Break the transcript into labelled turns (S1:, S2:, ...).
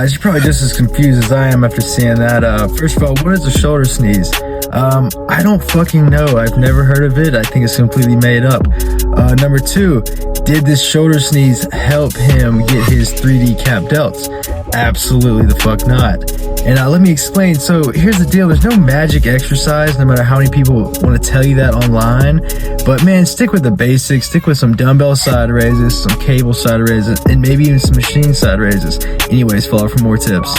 S1: guys, you're probably just as confused as I am after seeing that. First of all, what is a shoulder sneeze? I don't fucking know. I've never heard of it. I think it's completely made up. Number two, did this shoulder sneeze help him get his 3D cap delts? Absolutely the fuck not. And let me explain. So here's the deal. There's no magic exercise, no matter how many people want to tell you that online. But man, stick with the basics. Stick with some dumbbell side raises, some cable side raises, and maybe even some machine side raises. Anyways, follow for more tips.